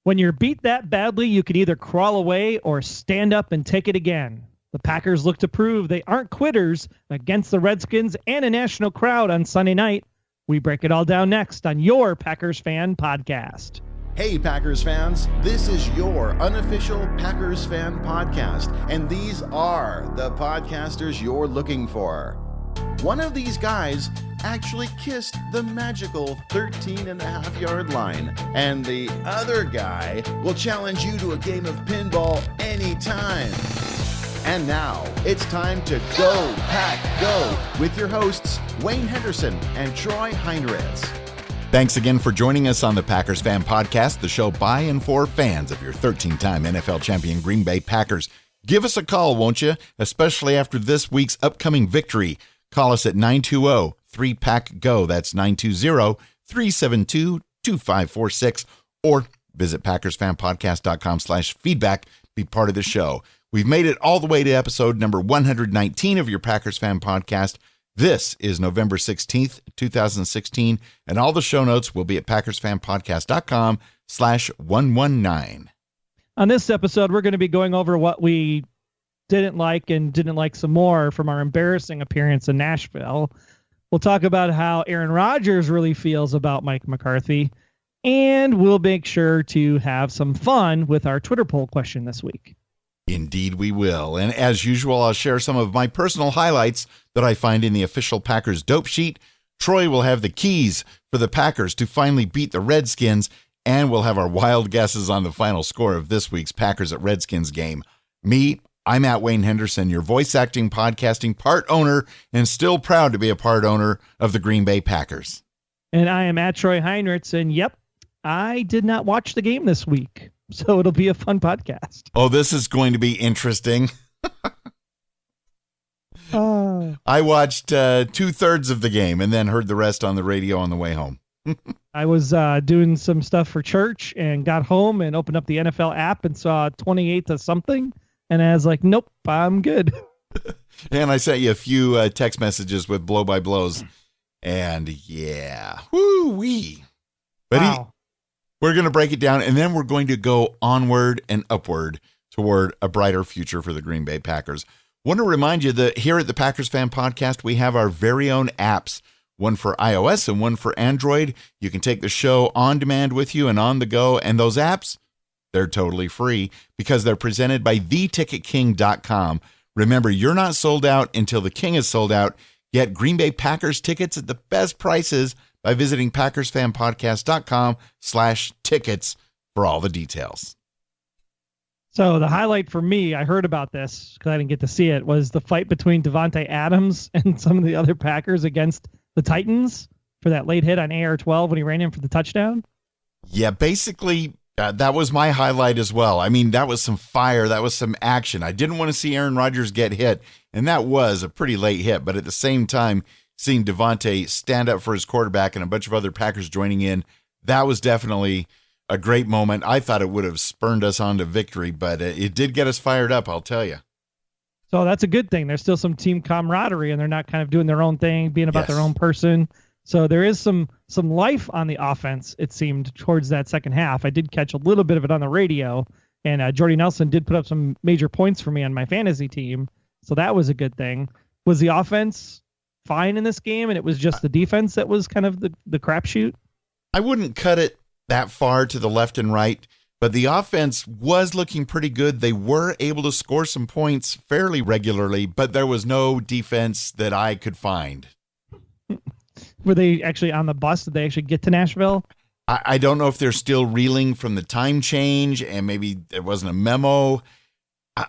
When you're beat that badly, you can either crawl away or stand up and take it again. The Packers look to prove they aren't quitters against the Redskins and a national crowd on Sunday night. We break it all down next on your Packers Fan Podcast. Hey Packers fans, this is your unofficial Packers Fan Podcast, and these are the podcasters you're looking for. One of these guys actually kissed the magical 13.5-yard line, and the other guy will challenge you to a game of pinball anytime. And now, it's time to Go Pack Go with your hosts, Wayne Henderson and Troy Heinrichs. Thanks again for joining us on the Packers Fan Podcast, the show by and for fans of your 13-time NFL champion Green Bay Packers. Give us a call, won't you? Especially after this week's upcoming victory. Call us at 920-3PACK-GO. That's 920-372-2546. Or visit PackersFanPodcast.com/feedback. Be part of the show. We've made it all the way to episode number 119 of your Packers Fan Podcast. This is November 16th, 2016, and all the show notes will be at PackersFanPodcast.com/119. On this episode, we're going to be going over what we didn't like and didn't like some more from our embarrassing appearance in Nashville. We'll talk about how Aaron Rodgers really feels about Mike McCarthy, and we'll make sure to have some fun with our Twitter poll question this week. Indeed we will. And as usual, I'll share some of my personal highlights that I find in the official Packers dope sheet. Troy will have the keys for the Packers to finally beat the Redskins, and we'll have our wild guesses on the final score of this week's Packers at Redskins game. Me, I'm at Wayne Henderson, your voice acting, podcasting part owner, and still proud to be a part owner of the Green Bay Packers. And I am at Troy Heinrichs, and yep, I did not watch the game this week. So it'll be a fun podcast. Oh, this is going to be interesting. I watched 2/3 of the game and then heard the rest on the radio on the way home. I was doing some stuff for church and got home and opened up the NFL app and saw 28 to something. And I was like, nope, I'm good. And I sent you a few text messages with blow-by-blows. And yeah, woo-wee. But wow. We're going to break it down, and then we're going to go onward and upward toward a brighter future for the Green Bay Packers. Want to remind you that here at the Packers Fan Podcast, we have our very own apps, one for iOS and one for Android. You can take the show on demand with you and on the go, and those apps, they're totally free because they're presented by theticketking.com. Remember, you're not sold out until the king is sold out. Get Green Bay Packers tickets at the best prices by visiting PackersFanPodcast.com/tickets for all the details. So the highlight for me, I heard about this because I didn't get to see it, was the fight between Devontae Adams and some of the other Packers against the Titans for that late hit on AR-12 when he ran in for the touchdown. Yeah, basically, that was my highlight as well. I mean, that was some fire. That was some action. I didn't want to see Aaron Rodgers get hit, and that was a pretty late hit. But at the same time, seeing Devontae stand up for his quarterback and a bunch of other Packers joining in, that was definitely a great moment. I thought it would have spurned us on to victory, but it did get us fired up, I'll tell you. So that's a good thing. There's still some team camaraderie, and they're not kind of doing their own thing, being about their own person. So there is some life on the offense, it seemed, towards that second half. I did catch a little bit of it on the radio, and Jordy Nelson did put up some major points for me on my fantasy team. So that was a good thing. Was the offense fine in this game, and it was just the defense that was kind of the crapshoot? I wouldn't cut it that far to the left and right, but the offense was looking pretty good. They were able to score some points fairly regularly, but there was no defense that I could find. Were they actually on the bus? Did they actually get to Nashville? I don't know if they're still reeling from the time change, and maybe there wasn't a memo. I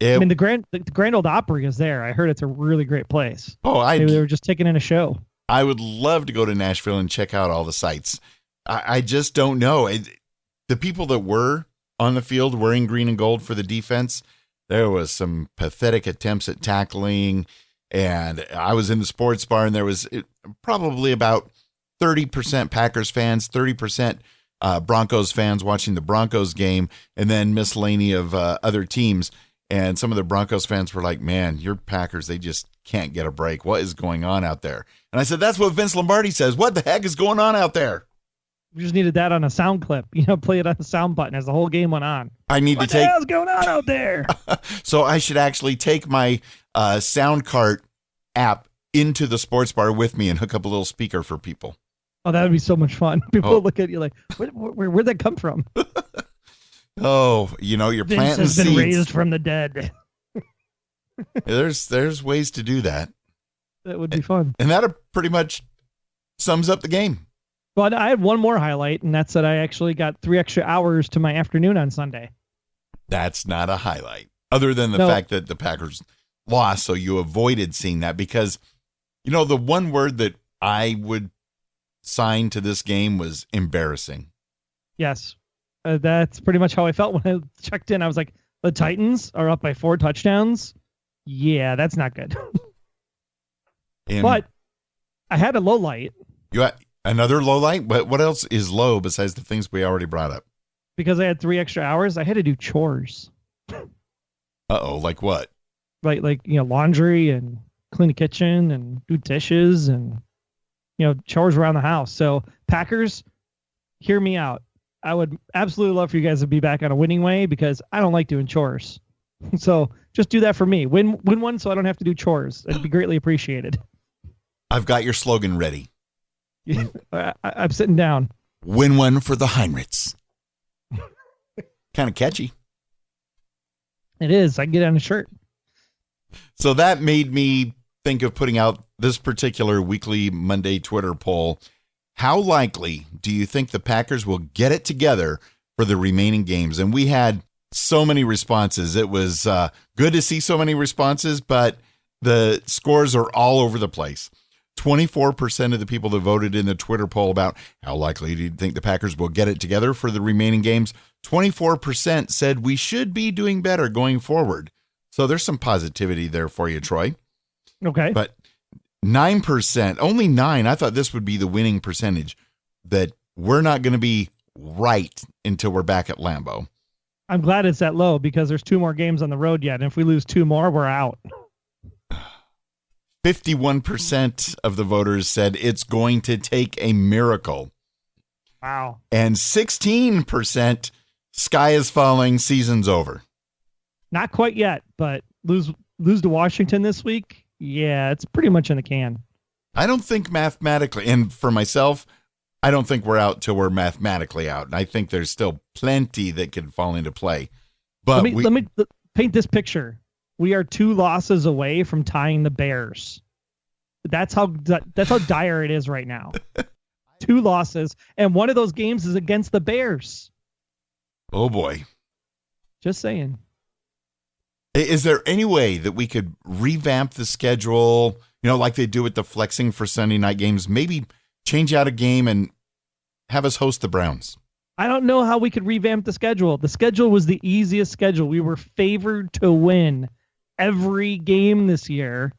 mean, the Grand Ole Opry is there. I heard it's a really great place. Oh, Maybe they were just taking in a show. I would love to go to Nashville and check out all the sights. I just don't know. The people that were on the field wearing green and gold for the defense, there was some pathetic attempts at tackling. And I was in the sports bar, and there was probably about 30% Packers fans, 30% Broncos fans watching the Broncos game, and then miscellany of other teams. And some of the Broncos fans were like, man, your Packers, they just can't get a break. What is going on out there? And I said, that's what Vince Lombardi says. What the heck is going on out there? We just needed that on a sound clip. Play it on the sound button as the whole game went on. I need what to take. What the hell's going on out there? So I should actually take my sound cart app into the sports bar with me and hook up a little speaker for people. Oh, that would be so much fun. People look at you like, where'd that come from? Oh, you're Vince planting has been seeds. raised from the dead. There's ways to do that. That would be fun. And that pretty much sums up the game. But I had one more highlight, and that's that I actually got 3 extra hours to my afternoon on Sunday. That's not a highlight, other than the fact that the Packers lost, so you avoided seeing that because, the one word that I would sign to this game was embarrassing. Yes. That's pretty much how I felt when I checked in. I was like, the Titans are up by 4 touchdowns. Yeah, that's not good. But I had a low light. You had another low light? What else is low besides the things we already brought up? Because I had 3 extra hours, I had to do chores. Uh-oh, like what? Like laundry and clean the kitchen and do dishes and, chores around the house. So Packers, hear me out. I would absolutely love for you guys to be back on a winning way because I don't like doing chores. So just do that for me. Win one so I don't have to do chores. It'd be greatly appreciated. I've got your slogan ready. I'm sitting down. Win one for the Heinrichs. Kind of catchy. It is. I can get it on a shirt. So that made me think of putting out this particular weekly Monday Twitter poll. How likely do you think the Packers will get it together for the remaining games? And we had so many responses. It was good to see so many responses, but the scores are all over the place. 24% of the people that voted in the Twitter poll about how likely do you think the Packers will get it together for the remaining games, 24% said we should be doing better going forward. So there's some positivity there for you, Troy. Okay. But 9%, only 9, I thought this would be the winning percentage, that we're not going to be right until we're back at Lambeau. I'm glad it's that low because there's 2 more games on the road yet. And if we lose 2 more, we're out. 51% of the voters said it's going to take a miracle. Wow. And 16% sky is falling, season's over. Not quite yet, but lose to Washington this week. Yeah, it's pretty much in the can. I don't think mathematically, and for myself, I don't think we're out till we're mathematically out. And I think there's still plenty that could fall into play. But let me paint this picture. We are 2 losses away from tying the Bears. That's how dire it is right now. 2 losses, and one of those games is against the Bears. Oh boy. Just saying. Is there any way that we could revamp the schedule, like they do with the flexing for Sunday night games, maybe change out a game and have us host the Browns? I don't know how we could revamp the schedule. The schedule was the easiest schedule. We were favored to win every game this year.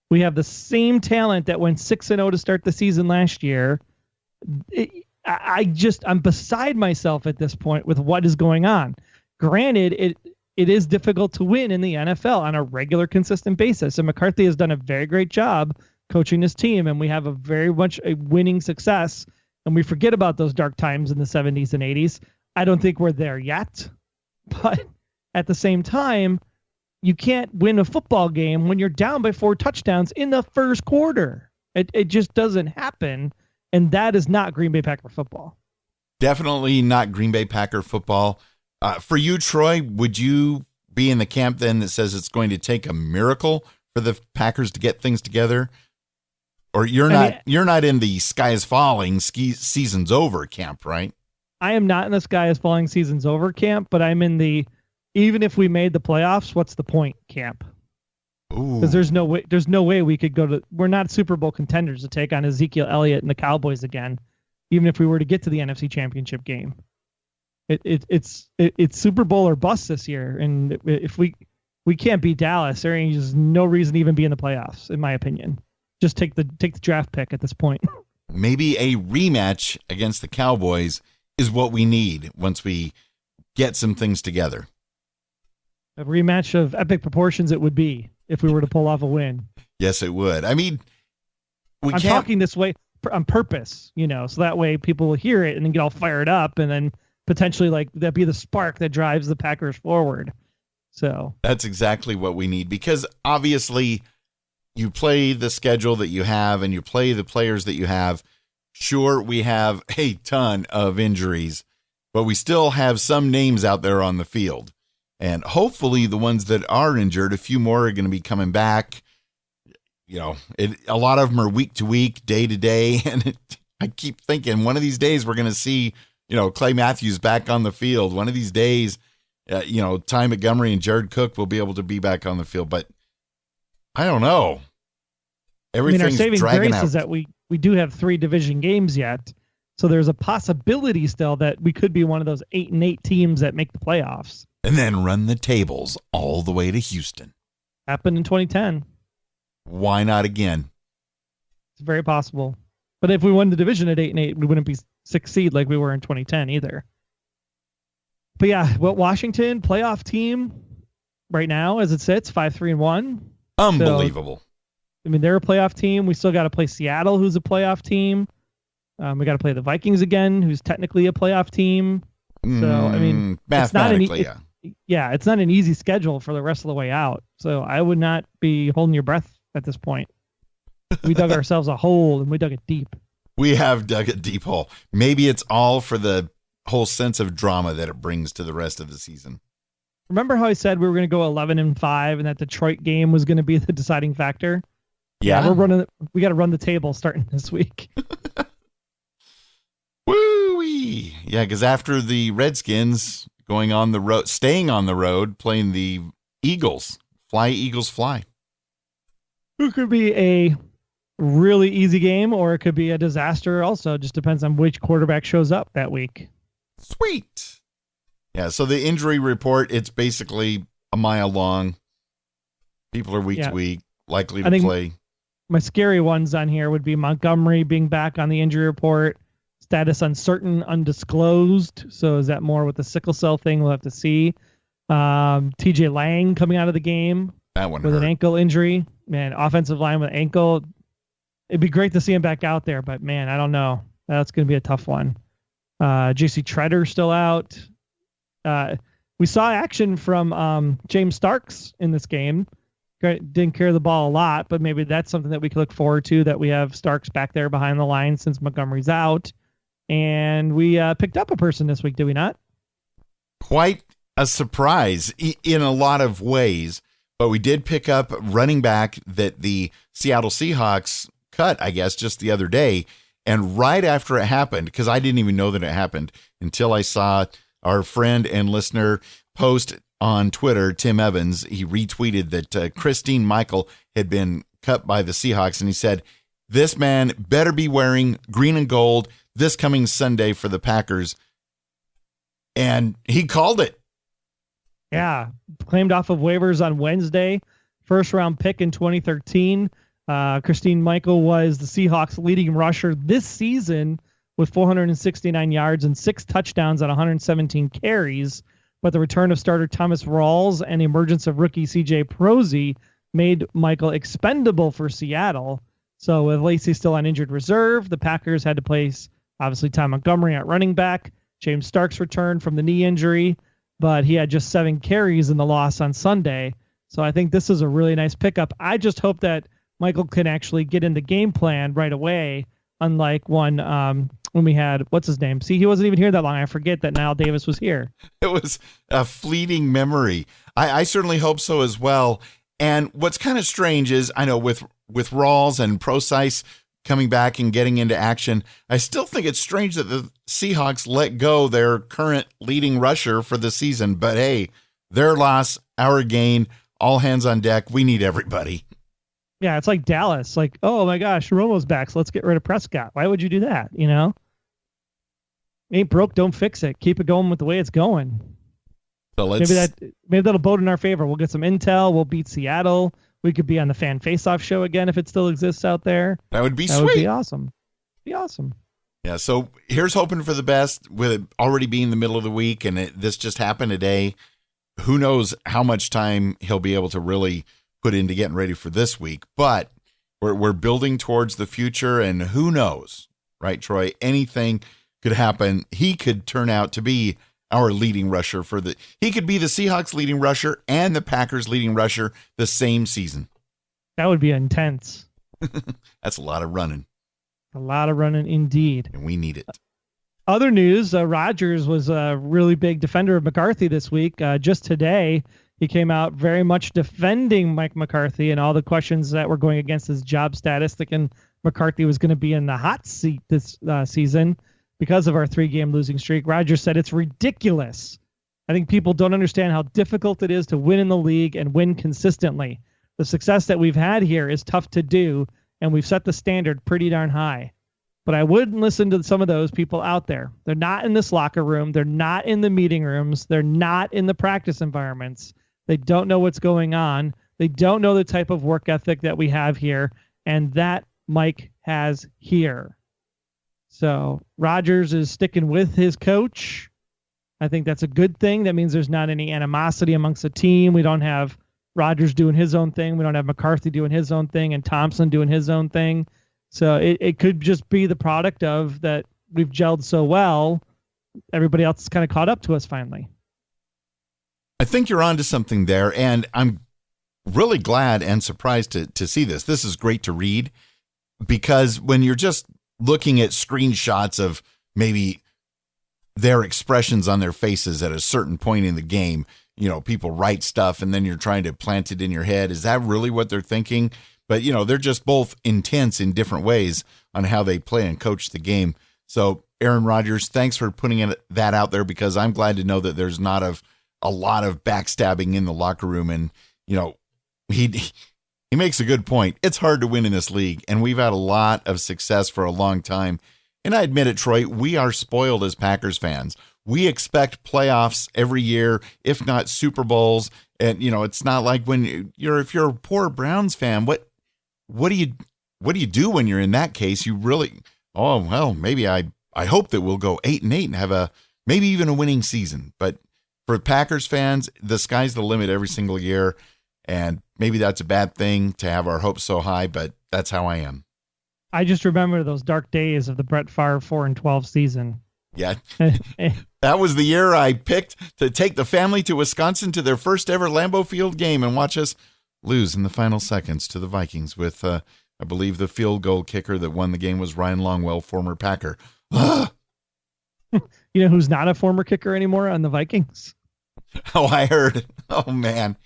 We have the same talent that went 6-0 to start the season last year. I'm beside myself at this point with what is going on. Granted, it is difficult to win in the NFL on a regular, consistent basis. And McCarthy has done a very great job coaching this team, and we have a very much a winning success. And we forget about those dark times in the 70s and 80s. I don't think we're there yet. But at the same time, you can't win a football game when you're down by 4 touchdowns in the first quarter. It just doesn't happen. And that is not Green Bay Packer football. Definitely not Green Bay Packer football. For you, Troy, would you be in the camp then that says it's going to take a miracle for the Packers to get things together? Or you're not in the sky is falling, season's over camp, right? I am not in the sky is falling, season's over camp, but I'm in the even if we made the playoffs, what's the point camp? Because there's no way we could go to. We're not Super Bowl contenders to take on Ezekiel Elliott and the Cowboys again, even if we were to get to the NFC Championship game. It's Super Bowl or bust this year, and if we can't beat Dallas, there ain't just no reason to even be in the playoffs, in my opinion. Just take the draft pick at this point. Maybe a rematch against the Cowboys is what we need once we get some things together. A rematch of epic proportions it would be if we were to pull off a win. Yes, it would. I mean, I'm talking this way on purpose, so that way people will hear it and then get all fired up, and then potentially like that be the spark that drives the Packers forward. So that's exactly what we need, because obviously you play the schedule that you have and you play the players that you have. Sure, we have a ton of injuries, but we still have some names out there on the field. And hopefully the ones that are injured, a few more are going to be coming back. A lot of them are week to week, day to day. And I keep thinking one of these days we're going to see, Clay Matthews back on the field. One of these days, Ty Montgomery and Jared Cook will be able to be back on the field. But I don't know. Everything's our saving dragging grace out. is that we do have 3 division games yet. So there's a possibility still that we could be one of those 8-8 teams that make the playoffs. And then run the tables all the way to Houston. Happened in 2010. Why not again? It's very possible. But if we won the division at 8-8, we wouldn't be 6th seed like we were in 2010 either. But yeah, Washington playoff team right now as it sits, 5-3-1. Unbelievable. So, they're a playoff team. We still got to play Seattle, who's a playoff team. We got to play the Vikings again, who's technically a playoff team. So mathematically, it's not an easy schedule for the rest of the way out. So I would not be holding your breath at this point. We dug ourselves a hole, and we dug it deep. We have dug a deep hole. Maybe it's all for the whole sense of drama that it brings to the rest of the season. Remember how I said we were going to go 11-5 and that Detroit game was going to be the deciding factor? Yeah. We got to run the table starting this week. Woo-wee. Yeah, because after the Redskins going on the road, staying on the road, playing the Eagles, fly Eagles fly. It could be a really easy game, or it could be a disaster. Also, just depends on which quarterback shows up that week. Sweet. Yeah. So the injury report, it's basically a mile long. People are week to week, likely to play. My scary ones on here would be Montgomery being back on the injury report. Status uncertain, undisclosed. So is that more with the sickle cell thing? We'll have to see. TJ Lang coming out of the game with an ankle injury. Man, offensive line with ankle. It'd be great to see him back out there, but man, I don't know. That's going to be a tough one. JC Treader still out. We saw action from James Starks in this game. Didn't carry the ball a lot, but maybe that's something that we could look forward to, that we have Starks back there behind the line since Montgomery's out. And we picked up a person this week, did we not? Quite a surprise in a lot of ways, but we did pick up running back that the Seattle Seahawks cut, I guess, just the other day. And right after it happened, because I didn't even know that it happened until I saw our friend and listener post on Twitter, Tim Evans. He retweeted that Christine Michael had been cut by the Seahawks, and he said, this man better be wearing green and gold this coming Sunday for the Packers. And he called it. Yeah. Claimed off of waivers on Wednesday. First round pick in 2013. Christine Michael was the Seahawks leading rusher this season with 469 yards and 6 touchdowns on 117 carries. But the return of starter Thomas Rawls and the emergence of rookie CJ Prosey made Michael expendable for Seattle. So with Lacey still on injured reserve, the Packers had to place, obviously, Ty Montgomery at running back. James Starks returned from the knee injury, but he had just 7 carries in the loss on Sunday. So I think this is a really nice pickup. I just hope that Michael can actually get in the game plan right away, unlike when we had, what's his name? See, he wasn't even here that long. I forget that Niall Davis was here. It was a fleeting memory. I certainly hope so as well. And what's kind of strange is, I know with Rawls and Prosise coming back and getting into action, I still think it's strange that the Seahawks let go their current leading rusher for the season. But hey, their loss, our gain, all hands on deck. We need everybody. Yeah, it's like Dallas. Like, oh my gosh, Romo's back, so let's get rid of Prescott. Why would you do that? Ain't broke, don't fix it. Keep it going with the way it's going. So maybe that'll bode in our favor. We'll get some intel. We'll beat Seattle. We could be on the Fan Face-Off show again if it still exists out there. That would be sweet. That would be awesome. Be awesome. Yeah, so here's hoping for the best with it already being the middle of the week, and this just happened today. Who knows how much time he'll be able to really put into getting ready for this week. But We're building towards the future, and who knows, right, Troy? Anything could happen. He could turn out to be our leading rusher he could be the Seahawks leading rusher and the Packers leading rusher the same season. That would be intense. That's a lot of running. A lot of running indeed. And we need it. Other news, Rodgers was a really big defender of McCarthy this week. Just today, he came out very much defending Mike McCarthy and all the questions that were going against his job status, thinking McCarthy was going to be in the hot seat this season because of our 3-game losing streak. Rodgers said it's ridiculous. I think people don't understand how difficult it is to win in the league and win consistently. The success that we've had here is tough to do, and we've set the standard pretty darn high. But I wouldn't listen to some of those people out there. They're not in this locker room. They're not in the meeting rooms. They're not in the practice environments. They don't know what's going on. They don't know the type of work ethic that we have here, and that Mike has here. So Rodgers is sticking with his coach. I think that's a good thing. That means there's not any animosity amongst the team. We don't have Rodgers doing his own thing. We don't have McCarthy doing his own thing and Thompson doing his own thing. So it could just be the product of that we've gelled so well. Everybody else is kind of caught up to us finally. I think you're onto something there, and I'm really glad and surprised to see this. This is great to read, because when you're just looking at screenshots of maybe their expressions on their faces at a certain point in the game, people write stuff and then you're trying to plant it in your head. Is that really what they're thinking? But, they're just both intense in different ways on how they play and coach the game. So, Aaron Rodgers, thanks for putting that out there, because I'm glad to know that there's not a lot of backstabbing in the locker room. And, he makes a good point. It's hard to win in this league, and we've had a lot of success for a long time. And I admit it, Troy, we are spoiled as Packers fans. We expect playoffs every year, if not Super Bowls. And, it's not like if you're a poor Browns fan, what do you do when you're in that case? You really, maybe I hope that we'll go 8-8 and have maybe even a winning season. But for Packers fans, the sky's the limit every single year. And maybe that's a bad thing to have our hopes so high, but that's how I am. I just remember those dark days of the Brett Favre 4-12 season. Yeah. That was the year I picked to take the family to Wisconsin to their first ever Lambeau Field game and watch us lose in the final seconds to the Vikings with, I believe, the field goal kicker that won the game was Ryan Longwell, former Packer. You know who's not a former kicker anymore on the Vikings? Oh, I heard. Oh, man.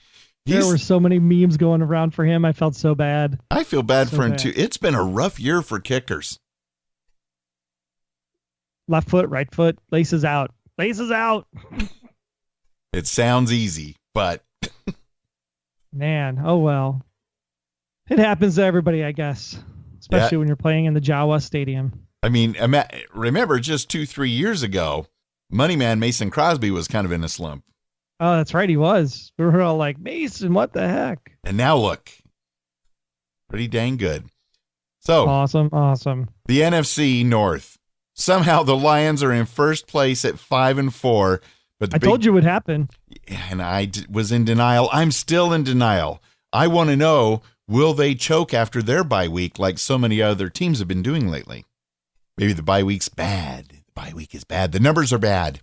There were so many memes going around for him. I felt so bad. I feel bad for him, too. It's been a rough year for kickers. Left foot, right foot, laces out. Laces out. It sounds easy, but... Man, oh well. It happens to everybody, I guess. Especially when you're playing in the Jawa Stadium. I mean, remember just 2-3 years ago, Money Man Mason Crosby was kind of in a slump. Oh, that's right. He was. We were all like, Mason, what the heck? And now look, pretty dang good. So awesome. The NFC North. Somehow the Lions are in first place at 5-4. But I told you it would happen. And I was in denial. I'm still in denial. I want to know, will they choke after their bye week like so many other teams have been doing lately? Maybe the bye week's bad. The bye week is bad. The numbers are bad.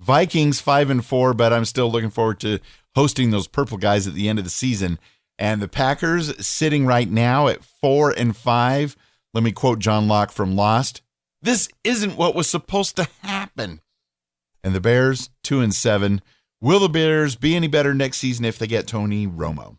Vikings 5-4, but I'm still looking forward to hosting those purple guys at the end of the season. And the Packers sitting right now at 4-5. Let me quote John Locke from Lost. This isn't what was supposed to happen. And the Bears 2-7. Will the Bears be any better next season if they get Tony Romo?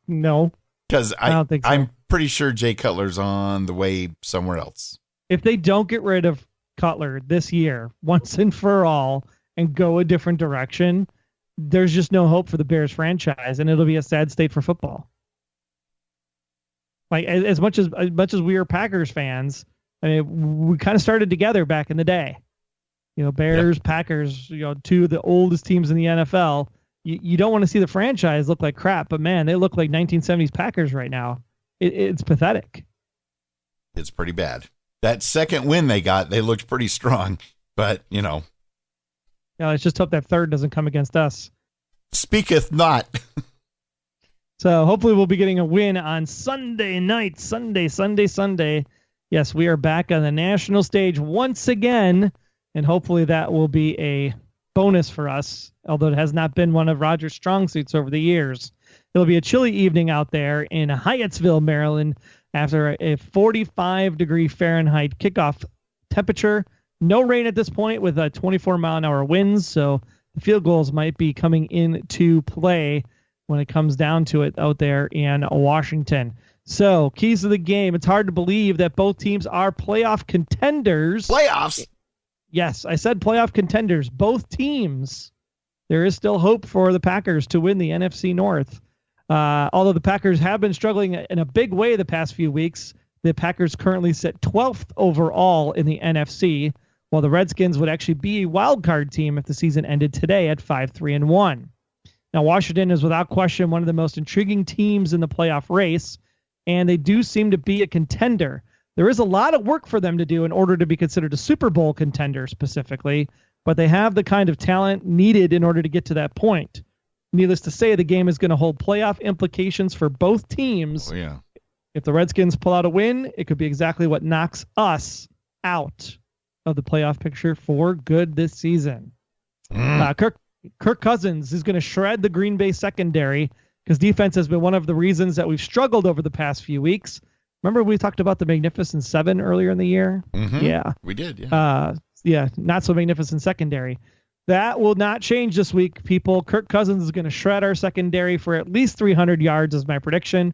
No. Because I don't think so. I'm pretty sure Jay Cutler's on the way somewhere else. If they don't get rid of Cutler this year, once and for all, and go a different direction, there's just no hope for the Bears franchise, and it'll be a sad state for football. Like as much as we are Packers fans, I mean, we kind of started together back in the day. Bears, Packers, two of the oldest teams in the NFL. You don't want to see the franchise look like crap, but man, they look like 1970s Packers right now. It's pathetic. It's pretty bad. That second win they got, they looked pretty strong, but let's just hope that third doesn't come against us. Speaketh not. So hopefully we'll be getting a win on Sunday night. Sunday. Yes, we are back on the national stage once again, and hopefully that will be a bonus for us, although it has not been one of Rogers' strong suits over the years. It'll be a chilly evening out there in Hyattsville, Maryland, after a 45-degree Fahrenheit kickoff temperature. No rain at this point with 24-mile-an-hour winds, so the field goals might be coming into play when it comes down to it out there in Washington. So, keys to the game. It's hard to believe that both teams are playoff contenders. Playoffs? Yes, I said playoff contenders. Both teams. There is still hope for the Packers to win the NFC North. Although the Packers have been struggling in a big way the past few weeks, the Packers currently sit 12th overall in the NFC, while the Redskins would actually be a wild card team if the season ended today at 5-3-1. Now, Washington is without question one of the most intriguing teams in the playoff race, and they do seem to be a contender. There is a lot of work for them to do in order to be considered a Super Bowl contender specifically, but they have the kind of talent needed in order to get to that point. Needless to say, the game is going to hold playoff implications for both teams. Oh, yeah. If the Redskins pull out a win, it could be exactly what knocks us out of the playoff picture for good this season. Kirk Cousins is going to shred the Green Bay secondary because defense has been one of the reasons that we've struggled over the past few weeks. Remember we talked about the Magnificent Seven earlier in the year? Mm-hmm. Yeah. We did, yeah. Not so magnificent secondary. That will not change this week, people. Kirk Cousins is going to shred our secondary for at least 300 yards is my prediction,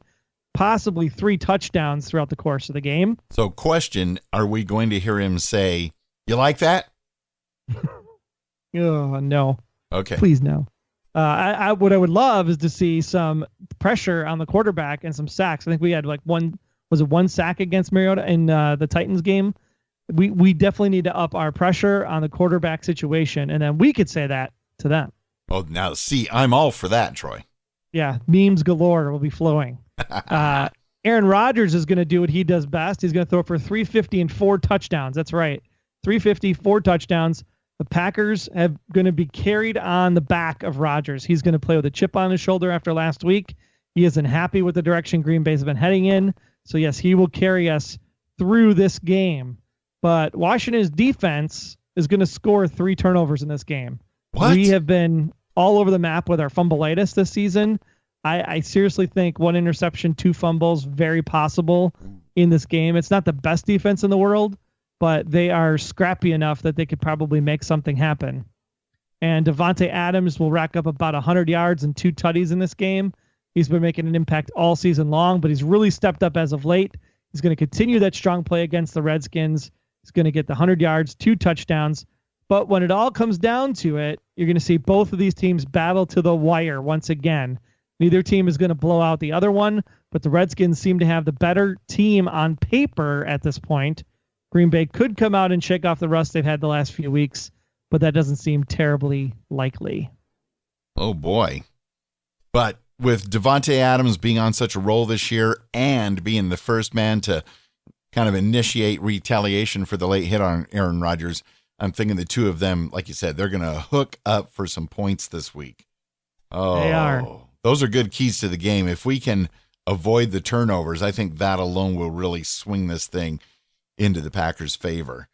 possibly 3 touchdowns throughout the course of the game. So question, are we going to hear him say, "You like that?" Oh, no. Okay. Please no. What I would love is to see some pressure on the quarterback and some sacks. I think we had one sack against Mariota in the Titans game. We definitely need to up our pressure on the quarterback situation, and then we could say that to them. Oh, now see, I'm all for that, Troy. Yeah, memes galore will be flowing. Aaron Rodgers is going to do what he does best. He's going to throw for 350 and 4 touchdowns. That's right, 350, 4 touchdowns. The Packers have going to be carried on the back of Rodgers. He's going to play with a chip on his shoulder after last week. He isn't happy with the direction Green Bay's been heading in. So, yes, he will carry us through this game. But Washington's defense is going to score 3 turnovers in this game. What? We have been all over the map with our fumbleitis this season. I seriously think 1 interception, 2 fumbles, very possible in this game. It's not the best defense in the world, but they are scrappy enough that they could probably make something happen. And Devontae Adams will rack up about 100 yards and 2 tutties in this game. He's been making an impact all season long, but he's really stepped up as of late. He's going to continue that strong play against the Redskins. He's going to get the 100 yards, 2 touchdowns. But when it all comes down to it, you're going to see both of these teams battle to the wire once again. Neither team is going to blow out the other one, but the Redskins seem to have the better team on paper at this point. Green Bay could come out and shake off the rust they've had the last few weeks, but that doesn't seem terribly likely. Oh, boy. But with Devontae Adams being on such a roll this year and being the first man to kind of initiate retaliation for the late hit on Aaron Rodgers, I'm thinking the two of them, like you said, they're going to hook up for some points this week. Oh, they are. Those are good keys to the game. If we can avoid the turnovers, I think that alone will really swing this thing into the Packers' favor.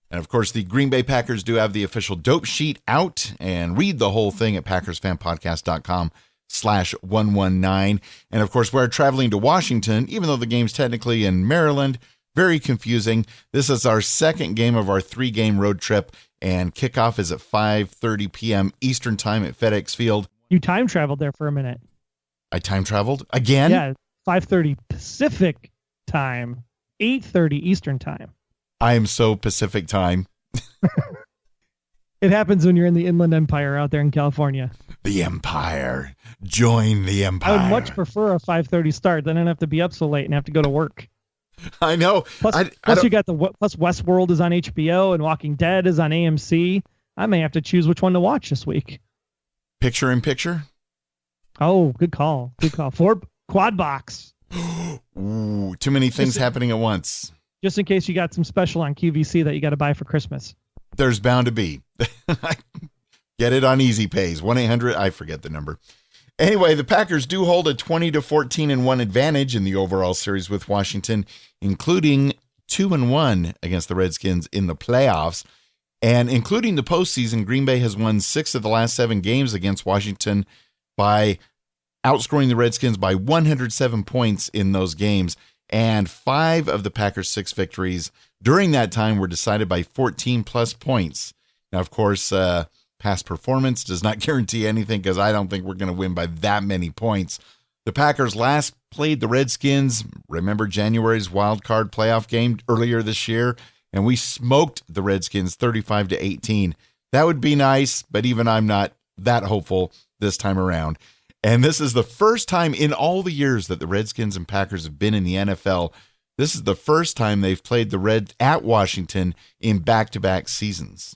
And of course, the Green Bay Packers do have the official dope sheet out, and read the whole thing at PackersFanPodcast.com/119. And of course, we're traveling to Washington, even though the game's technically in Maryland. Very confusing. This is our second game of our 3-game road trip, and kickoff is at 5:30 p.m. Eastern time at FedEx Field. You time traveled there for a minute. I time traveled again? Yeah, 5:30 Pacific time, 8:30 Eastern time. I am so Pacific time. It happens when you're in the Inland Empire out there in California. The Empire. Join the Empire. I would much prefer a 5:30 start than I don't have to be up so late and have to go to work. I know. Plus you got plus Westworld is on HBO and Walking Dead is on AMC. I may have to choose which one to watch this week. Picture in picture? Oh, good call. Good call. 4 quad box. Ooh, too many things happening at once. Just in case you got some special on QVC that you got to buy for Christmas. There's bound to be. Get it on Easy Pays. 1-800, I forget the number. Anyway, the Packers do hold a 20-14-1 advantage in the overall series with Washington, including 2-1 against the Redskins in the playoffs. And including the postseason, Green Bay has won 6 of the last 7 games against Washington by outscoring the Redskins by 107 points in those games. And 5 of the Packers' 6 victories during that time were decided by 14-plus points. Now, of course, past performance does not guarantee anything because I don't think we're going to win by that many points. The Packers last played the Redskins, remember January's wild card playoff game earlier this year, and we smoked the Redskins 35-18. That would be nice, but even I'm not that hopeful this time around. And this is the first time in all the years that the Redskins and Packers have been in the NFL, this is the first time they've played the Reds at Washington in back-to-back seasons.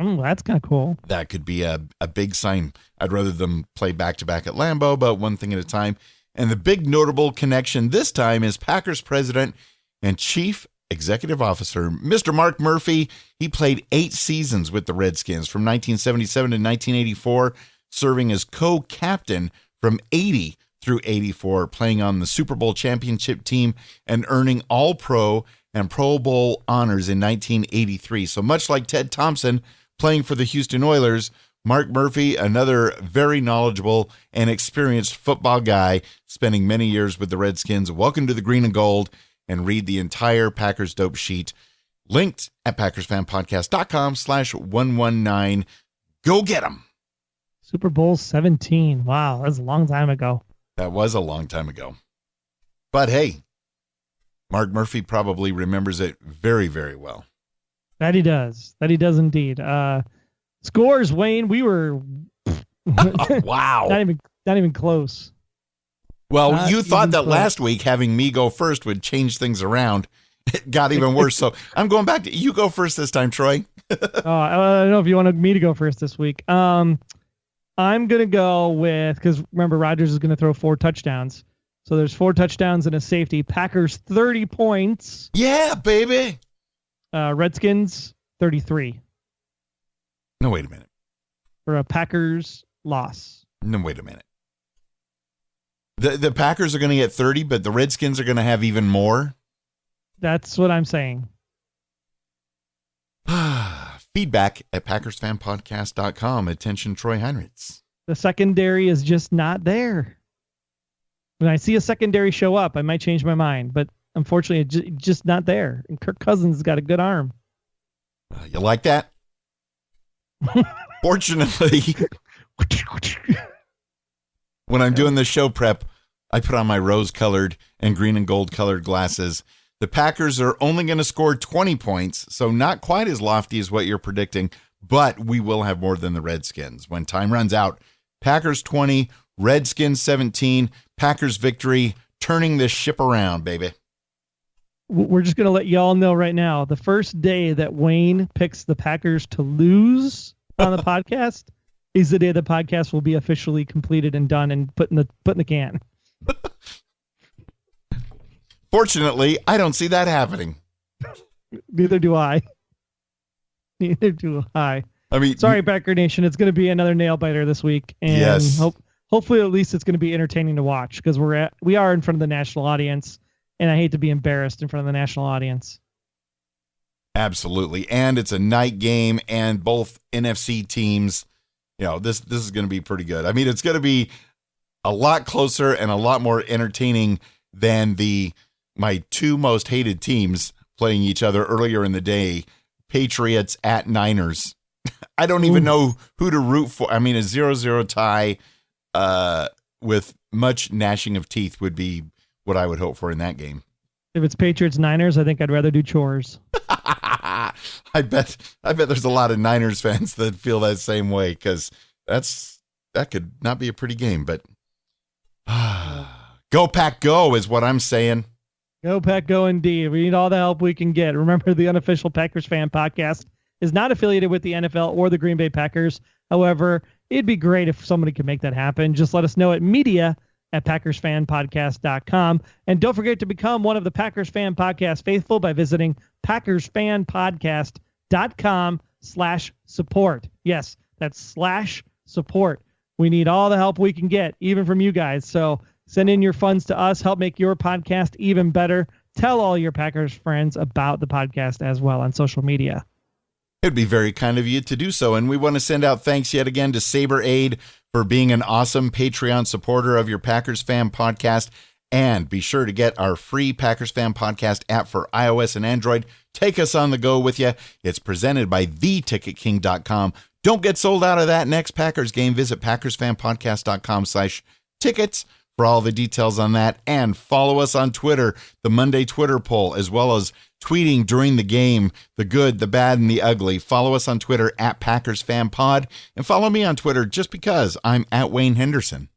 Oh, that's kind of cool. That could be a big sign. I'd rather them play back-to-back at Lambeau, but one thing at a time. And the big notable connection this time is Packers president and chief executive officer, Mr. Mark Murphy. He played 8 seasons with the Redskins from 1977 to 1984, serving as co-captain from 80 through 84, playing on the Super Bowl championship team and earning All-Pro and Pro Bowl honors in 1983. So much like Ted Thompson playing for the Houston Oilers, Mark Murphy, another very knowledgeable and experienced football guy, spending many years with the Redskins. Welcome to the Green and Gold, and read the entire Packers Dope Sheet, linked at PackersFanPodcast.com/119. Go get them. Super Bowl 17. Wow, that's a long time ago. That was a long time ago. But hey, Mark Murphy probably remembers it very, very well. That he does. That he does indeed. Scores, Wayne. We were wow. Not even close. Well, you thought that last week having me go first would change things around. It got even worse. So I'm going back to you go first this time, Troy. I don't know if you wanted me to go first this week. I'm going to go with, because remember, Rodgers is going to throw 4 touchdowns. So there's 4 touchdowns and a safety. Packers 30 points. Yeah, baby. Redskins 33. No, wait a minute. For a Packers loss. No, wait a minute. The Packers are going to get 30, but the Redskins are going to have even more? That's what I'm saying. Feedback at PackersFanPodcast.com. Attention, Troy Heinrichs. The secondary is just not there. When I see a secondary show up, I might change my mind, but unfortunately, it's just not there. And Kirk Cousins has got a good arm. You like that? Fortunately, when I'm doing the show prep, I put on my rose-colored and green and gold-colored glasses. The Packers are only going to score 20 points, so not quite as lofty as what you're predicting, but we will have more than the Redskins. When time runs out, Packers 20, Redskins 17, Packers victory, turning this ship around, baby. We're just going to let y'all know right now, the first day that Wayne picks the Packers to lose on the podcast is the day the podcast will be officially completed and done and put in the can. Fortunately, I don't see that happening. Neither do I. Neither do I. I mean, sorry, Packer Nation. It's going to be another nail biter this week, and yes. Hopefully, at least it's going to be entertaining to watch because we are in front of the national audience, and I hate to be embarrassed in front of the national audience. Absolutely, and it's a night game, and both NFC teams. You know, this is going to be pretty good. I mean, it's going to be a lot closer and a lot more entertaining than my 2 most hated teams playing each other earlier in the day, Patriots at Niners. I don't even know who to root for. I mean, a 0-0 tie with much gnashing of teeth would be what I would hope for in that game. If it's Patriots Niners, I think I'd rather do chores. I bet there's a lot of Niners fans that feel that same way because that could not be a pretty game. But go Pack Go is what I'm saying. Go Pack Go indeed. We need all the help we can get. Remember, the unofficial Packers Fan Podcast is not affiliated with the NFL or the Green Bay Packers. However, it'd be great if somebody could make that happen. Just let us know at media@PackersFanPodcast.com. And don't forget to become one of the Packers Fan Podcast faithful by visiting PackersFanPodcast.com/support. Yes, that's /support. We need all the help we can get, even from you guys. So send in your funds to us. Help make your podcast even better. Tell all your Packers friends about the podcast as well on social media. It'd be very kind of you to do so. And we want to send out thanks yet again to Saber Aid for being an awesome Patreon supporter of your Packers Fan Podcast. And be sure to get our free Packers Fan Podcast app for iOS and Android. Take us on the go with you. It's presented by theticketking.com. Don't get sold out of that next Packers game. Visit packersfanpodcast.com/tickets for all the details on that. And follow us on Twitter, the Monday Twitter poll, as well as tweeting during the game, the good, the bad, and the ugly. Follow us on Twitter at PackersFanPod. And follow me on Twitter just because I'm at Wayne Henderson.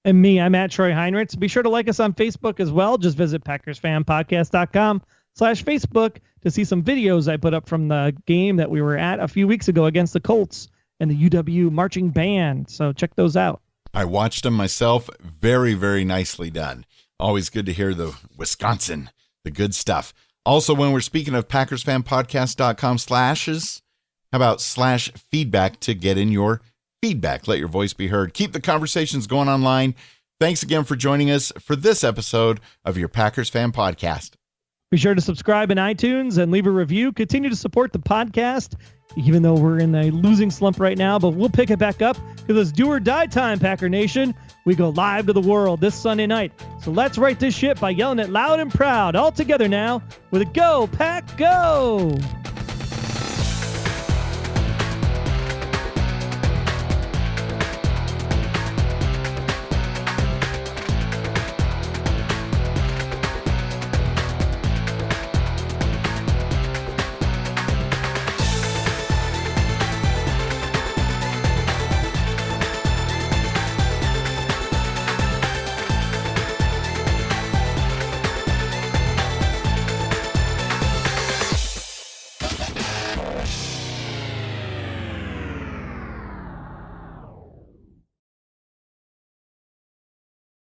And me, I'm at Troy Heinrichs. Be sure to like us on Facebook as well. Just visit PackersFanPodcast.com/Facebook to see some videos I put up from the game that we were at a few weeks ago against the Colts and the UW marching band. So check those out. I watched them myself. Very, very nicely done. Always good to hear the Wisconsin, the good stuff. Also, when we're speaking of PackersFanPodcast.com slashes, how about /feedback to get in your feedback? Let your voice be heard. Keep the conversations going online. Thanks again for joining us for this episode of your Packers Fan Podcast. Be sure to subscribe in iTunes and leave a review. Continue to support the podcast, even though we're in a losing slump right now, but we'll pick it back up because it's do or die time, Packer Nation. We go live to the world this Sunday night. So let's right this ship by yelling it loud and proud all together now with a Go Pack Go!